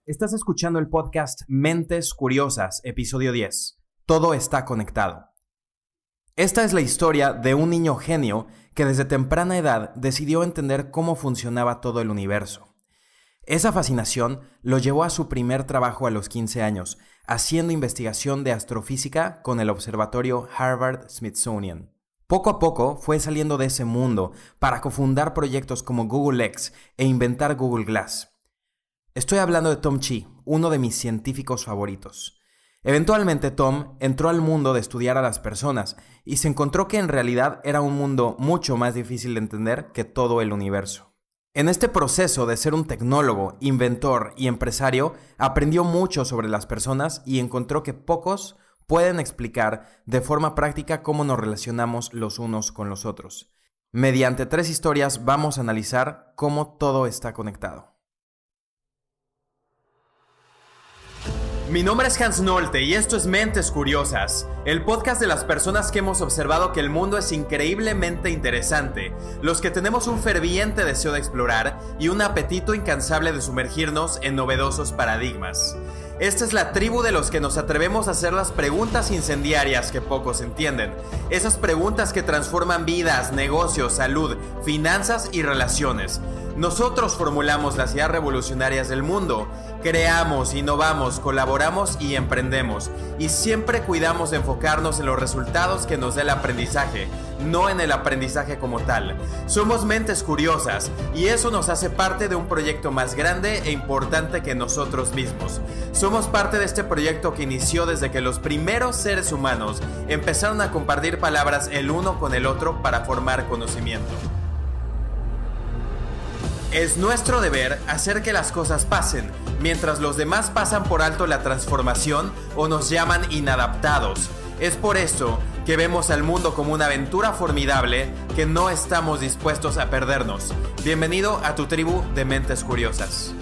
Estás escuchando el podcast Mentes Curiosas, episodio 10. Todo está conectado. Esta es la historia de un niño genio que desde temprana edad decidió entender cómo funcionaba todo el universo. Esa fascinación lo llevó a su primer trabajo a los 15 años, haciendo investigación de astrofísica con el observatorio Harvard-Smithsonian. Poco a poco fue saliendo de ese mundo para cofundar proyectos como Google X e inventar Google Glass. Estoy hablando de Tom Chi, uno de mis científicos favoritos. Eventualmente Tom entró al mundo de estudiar a las personas y se encontró que en realidad era un mundo mucho más difícil de entender que todo el universo. En este proceso de ser un tecnólogo, inventor y empresario, aprendió mucho sobre las personas y encontró que pocos pueden explicar de forma práctica cómo nos relacionamos los unos con los otros. Mediante 3 historias vamos a analizar cómo todo está conectado. Mi nombre es Hans Nolte y esto es Mentes Curiosas, el podcast de las personas que hemos observado que el mundo es increíblemente interesante, los que tenemos un ferviente deseo de explorar y un apetito incansable de sumergirnos en novedosos paradigmas. Esta es la tribu de los que nos atrevemos a hacer las preguntas incendiarias que pocos entienden. Esas preguntas que transforman vidas, negocios, salud, finanzas y relaciones. Nosotros formulamos las ideas revolucionarias del mundo. Creamos, innovamos, colaboramos y emprendemos. Y siempre cuidamos de enfocarnos en los resultados que nos dé el aprendizaje, no en el aprendizaje como tal. Somos mentes curiosas y eso nos hace parte de un proyecto más grande e importante que nosotros mismos. Somos parte de este proyecto que inició desde que los primeros seres humanos empezaron a compartir palabras el uno con el otro para formar conocimiento. Es nuestro deber hacer que las cosas pasen, mientras los demás pasan por alto la transformación o nos llaman inadaptados. Es por eso que vemos al mundo como una aventura formidable que no estamos dispuestos a perdernos. Bienvenido a tu tribu de mentes curiosas.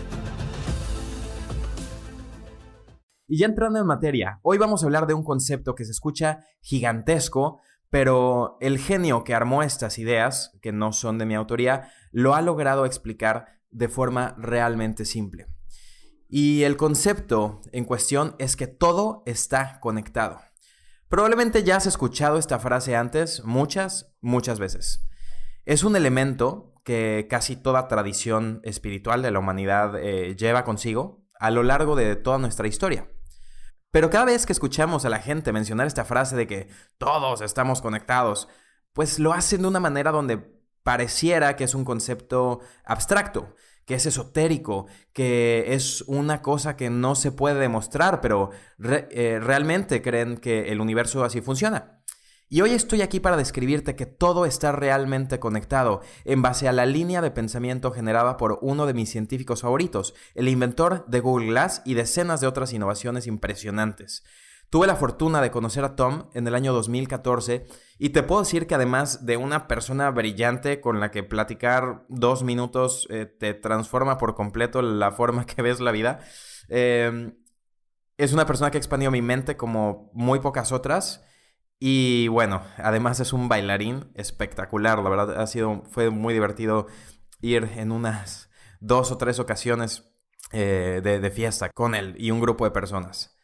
Y ya entrando en materia, hoy vamos a hablar de un concepto que se escucha gigantesco, pero el genio que armó estas ideas, que no son de mi autoría, lo ha logrado explicar de forma realmente simple. Y el concepto en cuestión es que todo está conectado. Probablemente ya has escuchado esta frase antes muchas veces. Es un elemento que casi toda tradición espiritual de la humanidad lleva consigo a lo largo de toda nuestra historia. Pero cada vez que escuchamos a la gente mencionar esta frase de que todos estamos conectados, pues lo hacen de una manera donde pareciera que es un concepto abstracto, que es esotérico, que es una cosa que no se puede demostrar, pero realmente creen que el universo así funciona. Y hoy estoy aquí para describirte que todo está realmente conectado en base a la línea de pensamiento generada por uno de mis científicos favoritos, el inventor de Google Glass y decenas de otras innovaciones impresionantes. Tuve la fortuna de conocer a Tom en el año 2014 y te puedo decir que además de una persona brillante con la que platicar 2 minutos te transforma por completo la forma que ves la vida, es una persona que expandió mi mente como muy pocas otras. Y bueno, además es un bailarín espectacular, la verdad fue muy divertido ir en unas 2 o 3 ocasiones de fiesta con él y un grupo de personas.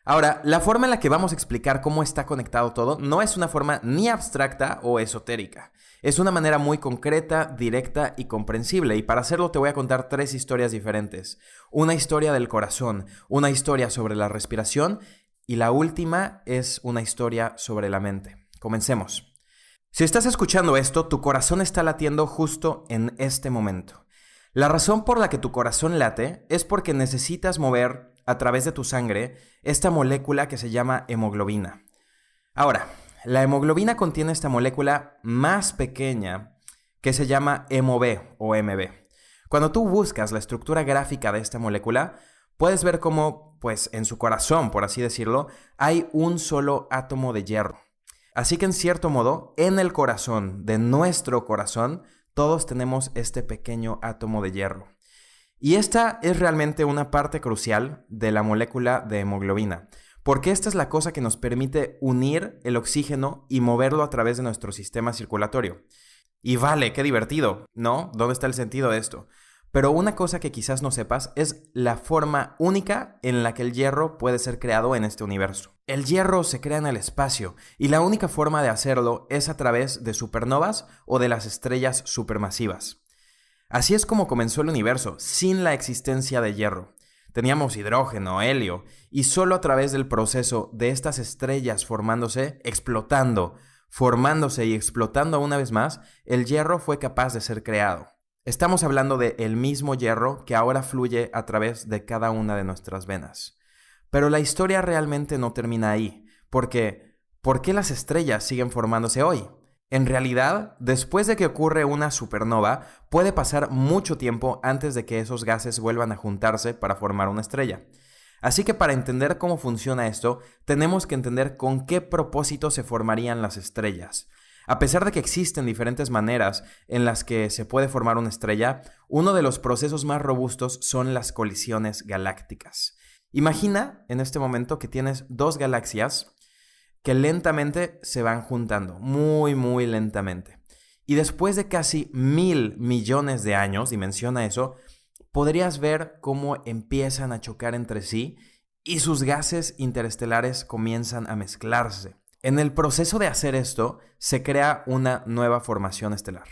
Ahora, la forma en la que vamos a explicar cómo está conectado todo no es una forma ni abstracta o esotérica. Es una manera muy concreta, directa y comprensible. Y para hacerlo te voy a contar 3 historias diferentes. Una historia del corazón, una historia sobre la respiración y la última es una historia sobre la mente. Comencemos. Si estás escuchando esto, tu corazón está latiendo justo en este momento. La razón por la que tu corazón late es porque necesitas mover a través de tu sangre esta molécula que se llama hemoglobina. Ahora, la hemoglobina contiene esta molécula más pequeña que se llama HemoB o MB. Cuando tú buscas la estructura gráfica de esta molécula, puedes ver cómo, pues en su corazón, por así decirlo, hay un solo átomo de hierro. Así que en cierto modo, en el corazón de nuestro corazón, todos tenemos este pequeño átomo de hierro. Y esta es realmente una parte crucial de la molécula de hemoglobina, porque esta es la cosa que nos permite unir el oxígeno y moverlo a través de nuestro sistema circulatorio. Y vale, qué divertido, ¿no? ¿Dónde está el sentido de esto? Pero una cosa que quizás no sepas es la forma única en la que el hierro puede ser creado en este universo. El hierro se crea en el espacio y la única forma de hacerlo es a través de supernovas o de las estrellas supermasivas. Así es como comenzó el universo, sin la existencia de hierro. Teníamos hidrógeno, helio, y solo a través del proceso de estas estrellas formándose, explotando, formándose y explotando una vez más, el hierro fue capaz de ser creado. Estamos hablando de el mismo hierro que ahora fluye a través de cada una de nuestras venas. Pero la historia realmente no termina ahí, porque ¿por qué las estrellas siguen formándose hoy? En realidad, después de que ocurre una supernova, puede pasar mucho tiempo antes de que esos gases vuelvan a juntarse para formar una estrella. Así que para entender cómo funciona esto, tenemos que entender con qué propósito se formarían las estrellas. A pesar de que existen diferentes maneras en las que se puede formar una estrella, uno de los procesos más robustos son las colisiones galácticas. Imagina en este momento que tienes dos galaxias que lentamente se van juntando, muy lentamente. Y después de casi 1.000 millones de años, dimensiona eso, podrías ver cómo empiezan a chocar entre sí y sus gases interestelares comienzan a mezclarse. En el proceso de hacer esto, se crea una nueva formación estelar.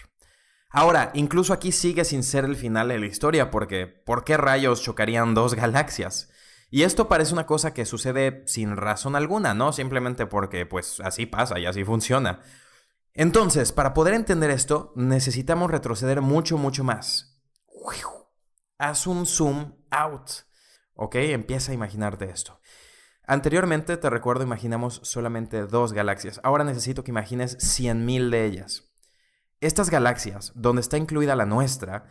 Ahora, incluso aquí sigue sin ser el final de la historia, porque ¿por qué rayos chocarían dos galaxias? Y esto parece una cosa que sucede sin razón alguna, ¿no? Simplemente porque, pues, así pasa y así funciona. Entonces, para poder entender esto, necesitamos retroceder mucho más. Haz un zoom out, ¿ok? Empieza a imaginarte esto. Anteriormente, te recuerdo, imaginamos solamente dos galaxias. Ahora necesito que imagines 100.000 de ellas. Estas galaxias, donde está incluida la nuestra,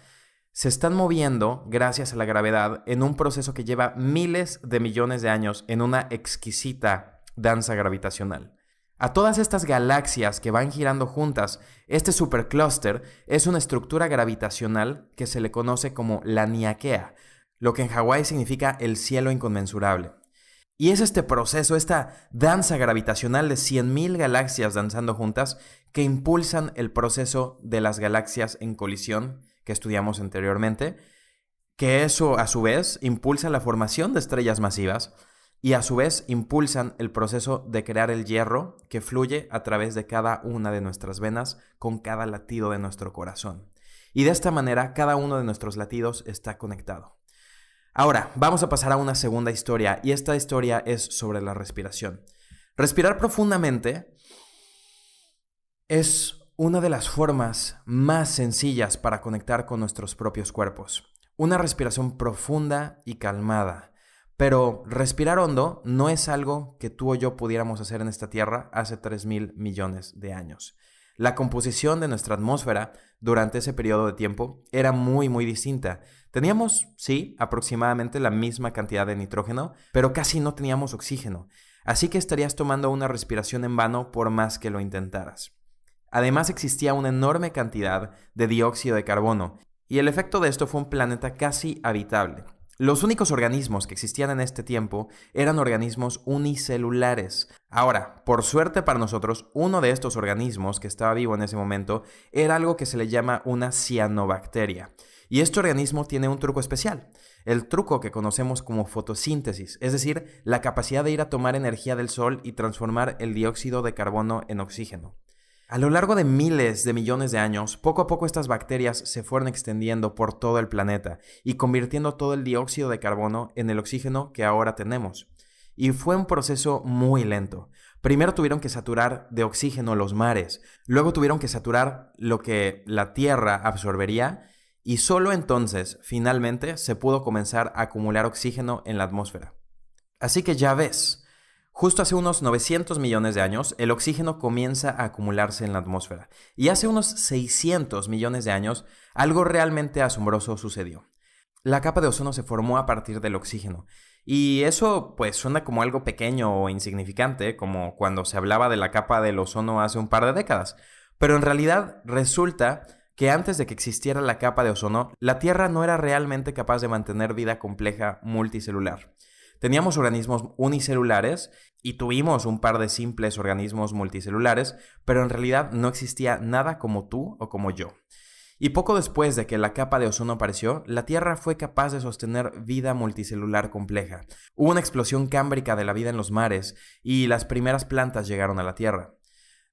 se están moviendo gracias a la gravedad en un proceso que lleva miles de millones de años en una exquisita danza gravitacional. A todas estas galaxias que van girando juntas, este superclúster es una estructura gravitacional que se le conoce como la Niaquea, lo que en Hawái significa el cielo inconmensurable. Y es este proceso, esta danza gravitacional de 100.000 galaxias danzando juntas que impulsan el proceso de las galaxias en colisión que estudiamos anteriormente, que eso a su vez impulsa la formación de estrellas masivas y a su vez impulsan el proceso de crear el hierro que fluye a través de cada una de nuestras venas con cada latido de nuestro corazón. Y de esta manera cada uno de nuestros latidos está conectado. Ahora, vamos a pasar a una segunda historia, y esta historia es sobre la respiración. Respirar profundamente es una de las formas más sencillas para conectar con nuestros propios cuerpos. Una respiración profunda y calmada. Pero respirar hondo no es algo que tú o yo pudiéramos hacer en esta tierra hace 3.000 millones de años. La composición de nuestra atmósfera durante ese periodo de tiempo era muy distinta. Teníamos, sí, aproximadamente la misma cantidad de nitrógeno, pero casi no teníamos oxígeno. Así que estarías tomando una respiración en vano por más que lo intentaras. Además existía una enorme cantidad de dióxido de carbono, y el efecto de esto fue un planeta casi habitable. Los únicos organismos que existían en este tiempo eran organismos unicelulares. Ahora, por suerte para nosotros, uno de estos organismos que estaba vivo en ese momento era algo que se le llama una cianobacteria. Y este organismo tiene un truco especial, el truco que conocemos como fotosíntesis, es decir, la capacidad de ir a tomar energía del sol y transformar el dióxido de carbono en oxígeno. A lo largo de miles de millones de años, poco a poco estas bacterias se fueron extendiendo por todo el planeta y convirtiendo todo el dióxido de carbono en el oxígeno que ahora tenemos. Y fue un proceso muy lento. Primero tuvieron que saturar de oxígeno los mares, luego tuvieron que saturar lo que la Tierra absorbería y solo entonces, finalmente, se pudo comenzar a acumular oxígeno en la atmósfera. Así que ya ves. Justo hace unos 900 millones de años, el oxígeno comienza a acumularse en la atmósfera. Y hace unos 600 millones de años, algo realmente asombroso sucedió. La capa de ozono se formó a partir del oxígeno. Y eso, pues, suena como algo pequeño o insignificante, como cuando se hablaba de la capa del ozono hace un par de décadas. Pero en realidad resulta que antes de que existiera la capa de ozono, la Tierra no era realmente capaz de mantener vida compleja multicelular. Teníamos organismos unicelulares y tuvimos un par de simples organismos multicelulares, pero en realidad no existía nada como tú o como yo. Y poco después de que la capa de ozono apareció, la Tierra fue capaz de sostener vida multicelular compleja. Hubo una explosión cámbrica de la vida en los mares y las primeras plantas llegaron a la Tierra.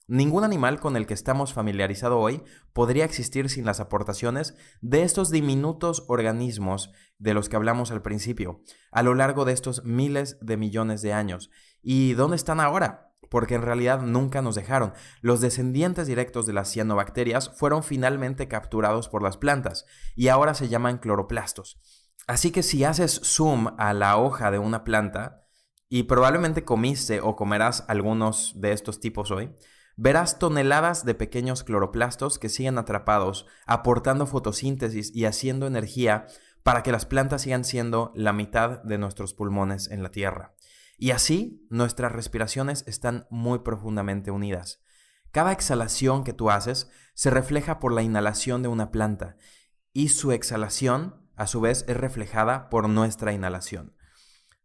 Ningún animal con el que estamos familiarizados hoy podría existir sin las aportaciones de estos diminutos organismos de los que hablamos al principio, a lo largo de estos miles de millones de años. ¿Y dónde están ahora? Porque en realidad nunca nos dejaron. Los descendientes directos de las cianobacterias fueron finalmente capturados por las plantas y ahora se llaman cloroplastos. Así que si haces zoom a la hoja de una planta, y probablemente comiste o comerás algunos de estos tipos hoy, verás toneladas de pequeños cloroplastos que siguen atrapados, aportando fotosíntesis y haciendo energía para que las plantas sigan siendo la mitad de nuestros pulmones en la Tierra. Y así, nuestras respiraciones están muy profundamente unidas. Cada exhalación que tú haces se refleja por la inhalación de una planta y su exhalación, a su vez, es reflejada por nuestra inhalación.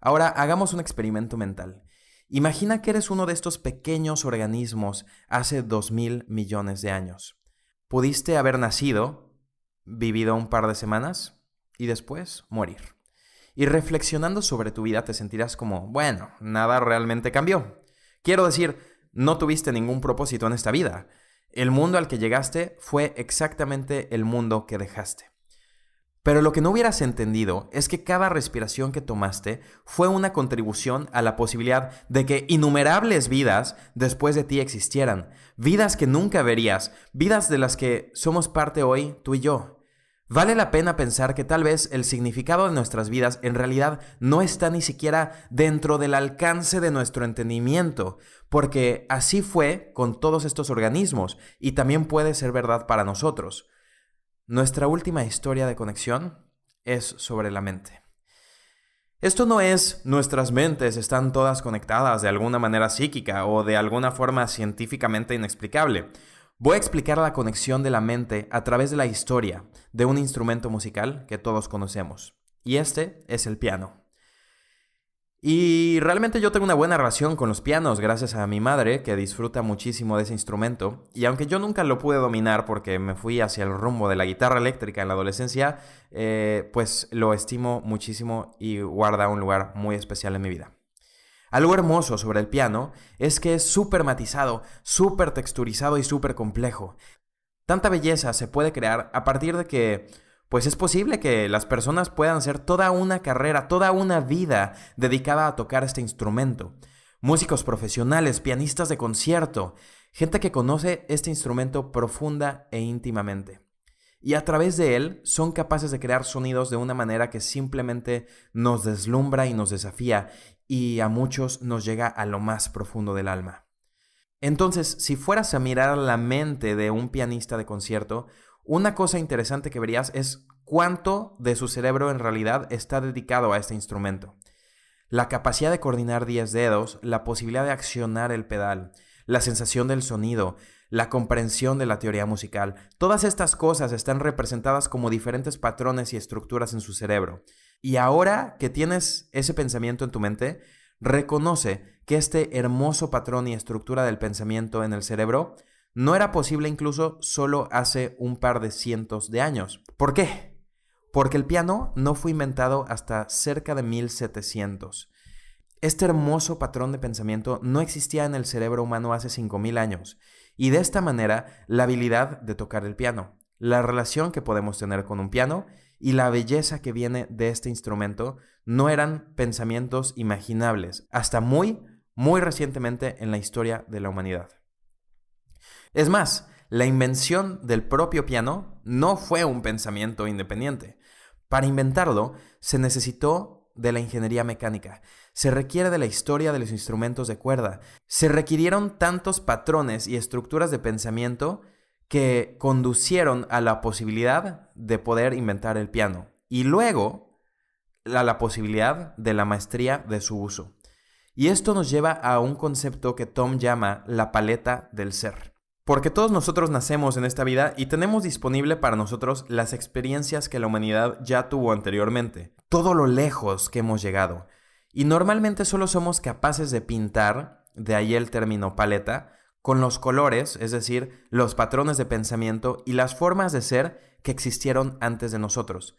Ahora, hagamos un experimento mental. Imagina que eres uno de estos pequeños organismos hace 2000 millones de años. Pudiste haber nacido, vivido un par de semanas y después morir. Y reflexionando sobre tu vida te sentirás como, bueno, nada realmente cambió. Quiero decir, no tuviste ningún propósito en esta vida. El mundo al que llegaste fue exactamente el mundo que dejaste. Pero lo que no hubieras entendido es que cada respiración que tomaste fue una contribución a la posibilidad de que innumerables vidas después de ti existieran. Vidas que nunca verías, vidas de las que somos parte hoy tú y yo. Vale la pena pensar que tal vez el significado de nuestras vidas en realidad no está ni siquiera dentro del alcance de nuestro entendimiento, porque así fue con todos estos organismos y también puede ser verdad para nosotros. Nuestra última historia de conexión es sobre la mente. Esto no es nuestras mentes están todas conectadas de alguna manera psíquica o de alguna forma científicamente inexplicable. Voy a explicar la conexión de la mente a través de la historia de un instrumento musical que todos conocemos. Y este es el piano. Y realmente yo tengo una buena relación con los pianos gracias a mi madre, que disfruta muchísimo de ese instrumento. Y aunque yo nunca lo pude dominar porque me fui hacia el rumbo de la guitarra eléctrica en la adolescencia, pues lo estimo muchísimo y guarda un lugar muy especial en mi vida. Algo hermoso sobre el piano es que es súper matizado, súper texturizado y súper complejo. Tanta belleza se puede crear a partir de que pues es posible que las personas puedan hacer toda una carrera, toda una vida dedicada a tocar este instrumento. Músicos profesionales, pianistas de concierto, gente que conoce este instrumento profunda e íntimamente. Y a través de él son capaces de crear sonidos de una manera que simplemente nos deslumbra y nos desafía, y a muchos nos llega a lo más profundo del alma. Entonces, si fueras a mirar la mente de un pianista de concierto, una cosa interesante que verías es cuánto de su cerebro en realidad está dedicado a este instrumento. La capacidad de coordinar 10 dedos, la posibilidad de accionar el pedal, la sensación del sonido, la comprensión de la teoría musical. Todas estas cosas están representadas como diferentes patrones y estructuras en su cerebro. Y ahora que tienes ese pensamiento en tu mente, reconoce que este hermoso patrón y estructura del pensamiento en el cerebro no era posible incluso solo hace un par de cientos de años. ¿Por qué? Porque el piano no fue inventado hasta cerca de 1700. Este hermoso patrón de pensamiento no existía en el cerebro humano hace 5000 años. Y de esta manera, la habilidad de tocar el piano, la relación que podemos tener con un piano y la belleza que viene de este instrumento no eran pensamientos imaginables hasta muy recientemente en la historia de la humanidad. Es más, la invención del propio piano no fue un pensamiento independiente. Para inventarlo, se necesitó de la ingeniería mecánica. Se requiere de la historia de los instrumentos de cuerda. Se requirieron tantos patrones y estructuras de pensamiento que conducieron a la posibilidad de poder inventar el piano. Y luego, a la posibilidad de la maestría de su uso. Y esto nos lleva a un concepto que Tom llama la paleta del ser. Porque todos nosotros nacemos en esta vida y tenemos disponible para nosotros las experiencias que la humanidad ya tuvo anteriormente. Todo lo lejos que hemos llegado. Y normalmente solo somos capaces de pintar, de ahí el término paleta, con los colores, es decir, los patrones de pensamiento y las formas de ser que existieron antes de nosotros.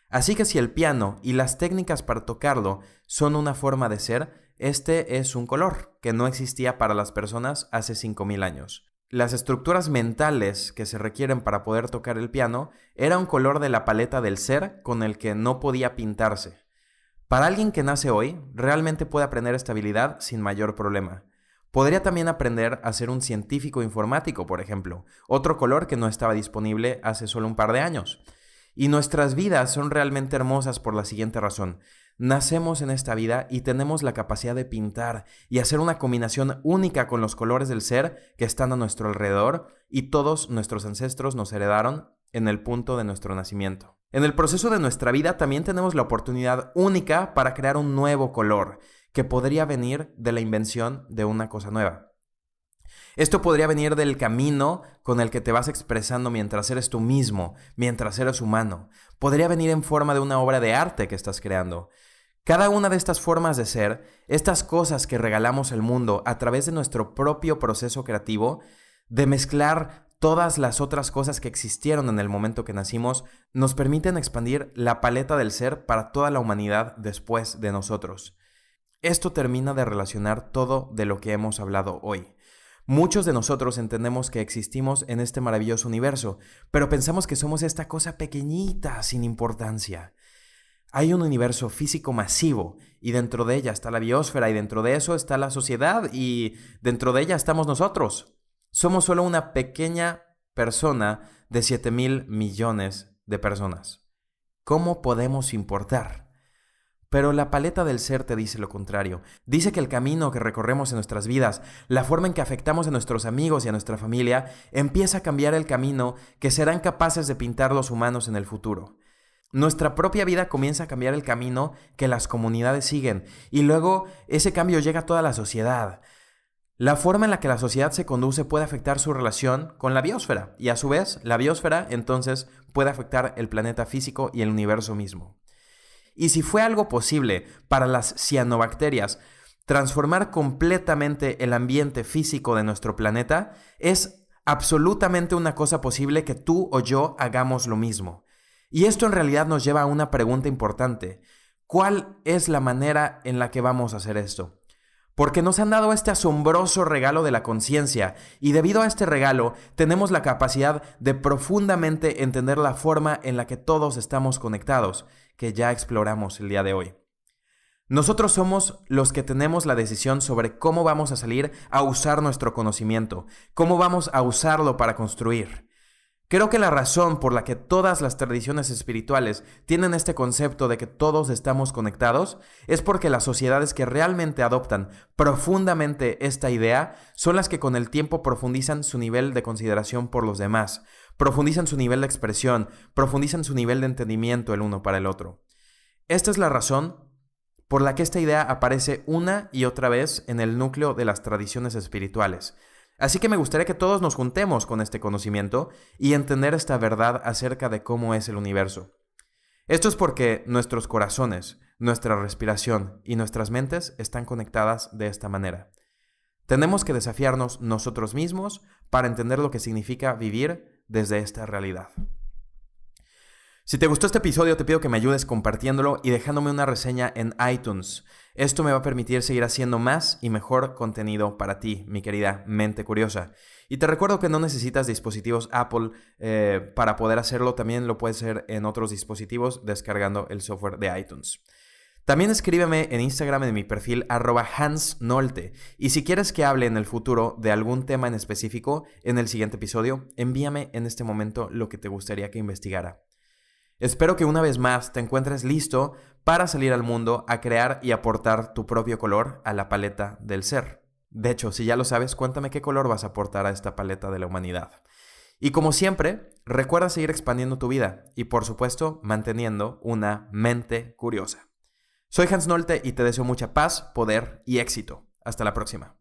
Así que si el piano y las técnicas para tocarlo son una forma de ser, este es un color que no existía para las personas hace 5000 años. Las estructuras mentales que se requieren para poder tocar el piano era un color de la paleta del ser con el que no podía pintarse. Para alguien que nace hoy, realmente puede aprender esta habilidad sin mayor problema. Podría también aprender a ser un científico informático, por ejemplo, otro color que no estaba disponible hace solo un par de años. Y nuestras vidas son realmente hermosas por la siguiente razón. Nacemos en esta vida y tenemos la capacidad de pintar y hacer una combinación única con los colores del ser que están a nuestro alrededor y todos nuestros ancestros nos heredaron en el punto de nuestro nacimiento. En el proceso de nuestra vida también tenemos la oportunidad única para crear un nuevo color que podría venir de la invención de una cosa nueva. Esto podría venir del camino con el que te vas expresando mientras eres tú mismo, mientras eres humano. Podría venir en forma de una obra de arte que estás creando. Cada una de estas formas de ser, estas cosas que regalamos al mundo a través de nuestro propio proceso creativo, de mezclar todas las otras cosas que existieron en el momento que nacimos, nos permiten expandir la paleta del ser para toda la humanidad después de nosotros. Esto termina de relacionar todo de lo que hemos hablado hoy. Muchos de nosotros entendemos que existimos en este maravilloso universo, pero pensamos que somos esta cosa pequeñita, sin importancia. Hay un universo físico masivo, y dentro de ella está la biosfera, y dentro de eso está la sociedad, y dentro de ella estamos nosotros. Somos solo una pequeña persona de 7,000 millones de personas. ¿Cómo podemos importar? Pero la paleta del ser te dice lo contrario. Dice que el camino que recorremos en nuestras vidas, la forma en que afectamos a nuestros amigos y a nuestra familia, empieza a cambiar el camino que serán capaces de pintar los humanos en el futuro. Nuestra propia vida comienza a cambiar el camino que las comunidades siguen, y luego ese cambio llega a toda la sociedad. La forma en la que la sociedad se conduce puede afectar su relación con la biosfera, y a su vez, la biosfera entonces puede afectar el planeta físico y el universo mismo. Y si fue algo posible para las cianobacterias transformar completamente el ambiente físico de nuestro planeta, es absolutamente una cosa posible que tú o yo hagamos lo mismo. Y esto en realidad nos lleva a una pregunta importante. ¿Cuál es la manera en la que vamos a hacer esto? Porque nos han dado este asombroso regalo de la conciencia, y debido a este regalo tenemos la capacidad de profundamente entender la forma en la que todos estamos conectados, que ya exploramos el día de hoy. Nosotros somos los que tenemos la decisión sobre cómo vamos a salir a usar nuestro conocimiento, cómo vamos a usarlo para construir. Creo que la razón por la que todas las tradiciones espirituales tienen este concepto de que todos estamos conectados es porque las sociedades que realmente adoptan profundamente esta idea son las que con el tiempo profundizan su nivel de consideración por los demás, profundizan su nivel de expresión, profundizan su nivel de entendimiento el uno para el otro. Esta es la razón por la que esta idea aparece una y otra vez en el núcleo de las tradiciones espirituales. Así que me gustaría que todos nos juntemos con este conocimiento y entender esta verdad acerca de cómo es el universo. Esto es porque nuestros corazones, nuestra respiración y nuestras mentes están conectadas de esta manera. Tenemos que desafiarnos nosotros mismos para entender lo que significa vivir desde esta realidad. Si te gustó este episodio, te pido que me ayudes compartiéndolo y dejándome una reseña en iTunes. Esto me va a permitir seguir haciendo más y mejor contenido para ti, mi querida mente curiosa. Y te recuerdo que no necesitas dispositivos Apple para poder hacerlo. También lo puedes hacer en otros dispositivos descargando el software de iTunes. También escríbeme en Instagram en mi perfil @HansNolte. Y si quieres que hable en el futuro de algún tema en específico en el siguiente episodio, envíame en este momento lo que te gustaría que investigara. Espero que una vez más te encuentres listo para salir al mundo a crear y aportar tu propio color a la paleta del ser. De hecho, si ya lo sabes, cuéntame qué color vas a aportar a esta paleta de la humanidad. Y como siempre, recuerda seguir expandiendo tu vida y, por supuesto, manteniendo una mente curiosa. Soy Hans Nolte y te deseo mucha paz, poder y éxito. Hasta la próxima.